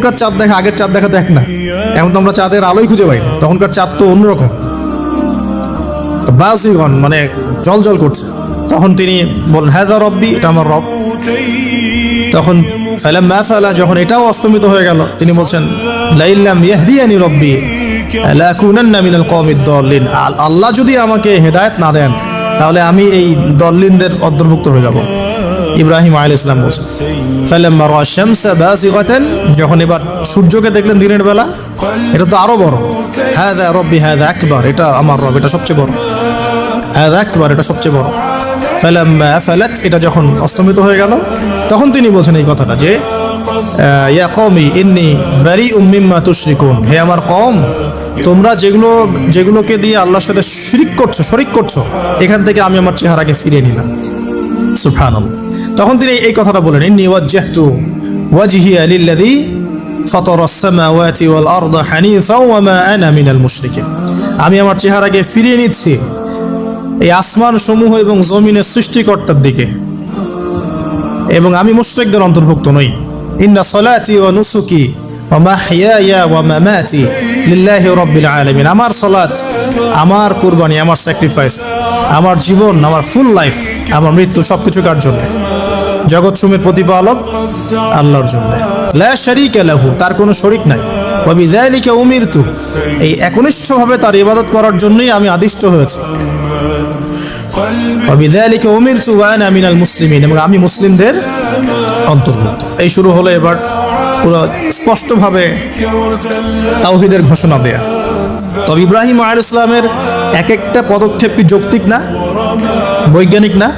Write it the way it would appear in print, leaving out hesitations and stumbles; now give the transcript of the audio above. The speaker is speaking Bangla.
এখনকার চাঁদ দেখা আগের চাঁদ দেখা তো এক না। এখন তো আমরা চাঁদের আলোই খুঁজে পাই না, তখনকার চাঁদ তো অন্যরকম, বাজিগন মানে জল জল করছে। তখন তিনি বলেন হাযা রব্বি, এটা আমার রব। তখন ফালাম্মা ফালা, যখন এটাও অস্তমিত হয়ে গেল, তিনি বলছেন লাইল্লাম ইয়াহদিয়ানি রব্বি লাকুনান্না মিনাল কওমিদ দাল্লিন, আল্লাহ যদি আমাকে হেদায়েত না দেন তাহলে আমি এই দল্লিনদের অন্তর্ভুক্ত হয়ে যাব। ইব্রাহিম আলাইহিস সালাম বলছেন ফালাম্মা রা'a শামসা বাযিগাতান, যখন এবার সূর্যকে দেখলেন দিনের বেলা, এটা তো আরো বড়, হাযা রব্বি হাযা আকবার, এটা আমার রব, এটা সবচেয়ে বড়, হাযা আকবার, এটা সবচেয়ে বড়। ফালাম্মা আফালাত, এটা যখন অস্তমিত হয়ে গেল, তখন তিনি বলছেন এই কথাটা যে ইয়া কওমি ইন্নী বারিউম মিম্মা তুশরিকুন, হে আমার কওম, তোমরা যেগুলোকে দিয়ে আল্লাহর সাথে শরীক করছো, এখান থেকে আমি আমার চেহারাকে ফিরিয়ে নিলাম। সুবহানাল্লাহ। তখন তিনি এই কথাটা বলেন ইন্নী ওয়াজ্জাহতু ওয়াজহিয়া লিল্লাযী ফাতারাস সামাওয়াতি ওয়াল আরদা হানিফাও ওয়া মা আনা মিনাল মুশরিকিন, আমি আমার চেহারাকে ফিরিয়ে নিচ্ছি এই আসমান সমূহ এবং জমিনের সৃষ্টিকর্তার দিকে, এবং আমি মুশরিকদের অন্তর্ভুক্ত নই। ইন্না সলাতি ওয়া নুসুকি ওয়া মাহইয়ায়া ওয়া মামাতি লিল্লাহি রাব্বিল আলামিন, আমার সালাত, আমার কুরবানি, আমার স্যাক্রিফাইস, আমার জীবন, আমার ফুল লাইফ, আমার মৃত্যু, সবকিছু কার জন্য? জগৎসমূহের প্রতিপালক আল্লাহর জন্য। লা শারীকা লাহু, তার কোনো শরীক নাই। ওয়া বিযালিকা উমিরতু, এই একনিষ্ঠভাবে তার ইবাদত করার জন্যই আমি আদিষ্ট হয়েছি। ওয়া বিযালিকা উমিরতু ওয়া আনা মিনাল মুসলিমিন, এবং আমি মুসলিমদের অন্তর্ভুক্ত। এই শুরু হলো এবার পুরো স্পষ্টভাবে তাওহীদের ঘোষণা দেয়া। তবে ইব্রাহিম আলাইহিস সালামের এক একটা পদক্ষেপ কি যৌক্তিক না, বৈজ্ঞানিক না?